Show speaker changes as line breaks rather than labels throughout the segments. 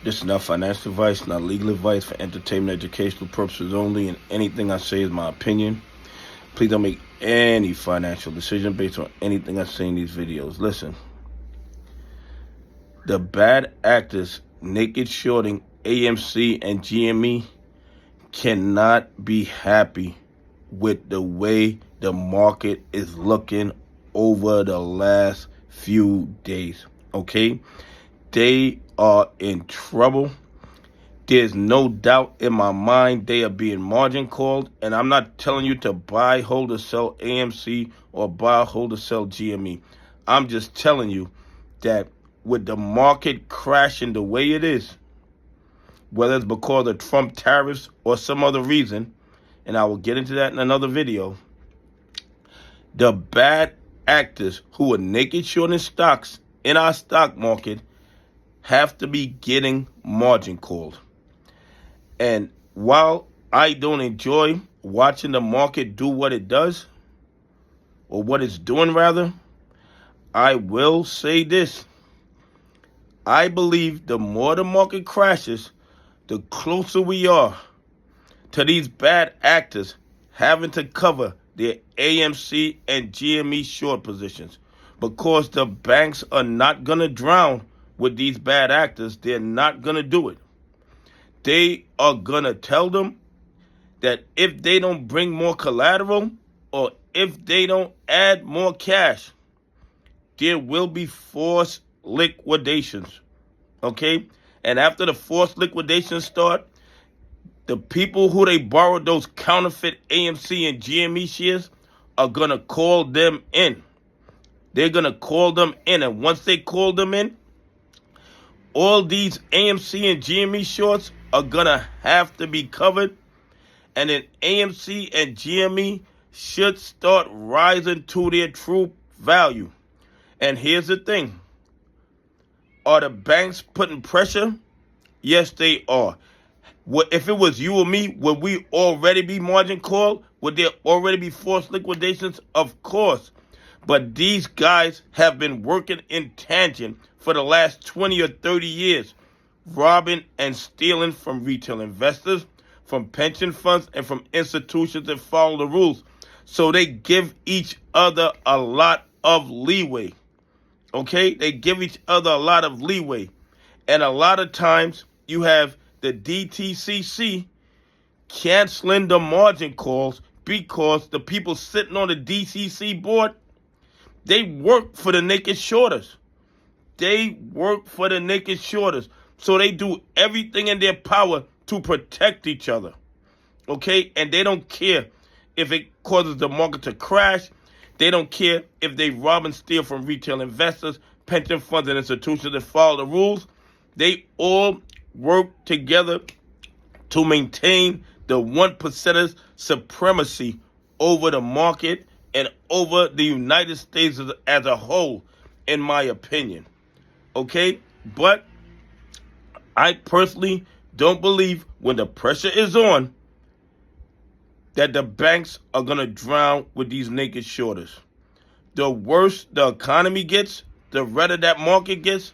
This is not financial advice, not legal advice, for entertainment, educational purposes only, and anything I say is my opinion. Please don't make any financial decision based on anything I say in these videos. Listen, the bad actors naked shorting AMC and GME cannot be happy with the way the market is looking over the last few days, okay? They are in trouble. There's no doubt in my mind they are being margin called, and I'm not telling you to buy, hold, or sell AMC or buy, hold, or sell GME. I'm just telling you that with the market crashing the way it is, whether it's because of Trump tariffs or some other reason, and I will get into that in another video, the bad actors who are naked shorting stocks in our stock market have to be getting margin called. And while I don't enjoy watching the market do what it does, or what it's doing rather, I will say this. I believe the more the market crashes, the closer we are to these bad actors having to cover their AMC and GME short positions, because the banks are not going to drown with these bad actors. They're not going to do it. They are going to tell them that if they don't bring more collateral or if they don't add more cash, there will be forced liquidations, okay? And after the forced liquidations start, the people who they borrowed those counterfeit AMC and GME shares are going to call them in. They're going to call them in. And once they call them in, all these AMC and GME shorts are going to have to be covered. And then AMC and GME should start rising to their true value. And here's the thing. Are the banks putting pressure? Yes, they are. If it was you or me, would we already be margin called? Would there already be forced liquidations? Of course. But these guys have been working in tangent for the last 20 or 30 years, robbing and stealing from retail investors, from pension funds, and from institutions that follow the rules. So they give each other a lot of leeway. Okay? They give each other a lot of leeway. And a lot of times you have the DTCC canceling the margin calls because the people sitting on the DCC board, they work for the naked shorters. They work for the naked shorters. So they do everything in their power to protect each other. Okay? And they don't care if it causes the market to crash. They don't care if they rob and steal from retail investors, pension funds, and institutions that follow the rules. They all work together to maintain the 1%ers supremacy over the market and over the United States as a whole, in my opinion. Okay? But I personally don't believe when the pressure is on that the banks are going to drown with these naked shorters. The worse the economy gets, the redder that market gets,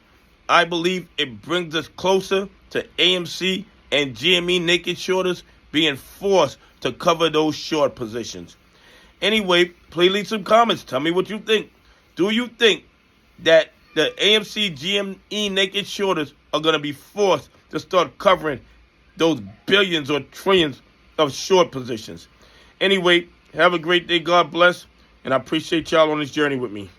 I believe it brings us closer to AMC and GME naked shorters being forced to cover those short positions. Anyway, please leave some comments. Tell me what you think. Do you think that the AMC GME naked shorters are going to be forced to start covering those billions or trillions of short positions? Anyway, have a great day. God bless. And I appreciate y'all on this journey with me.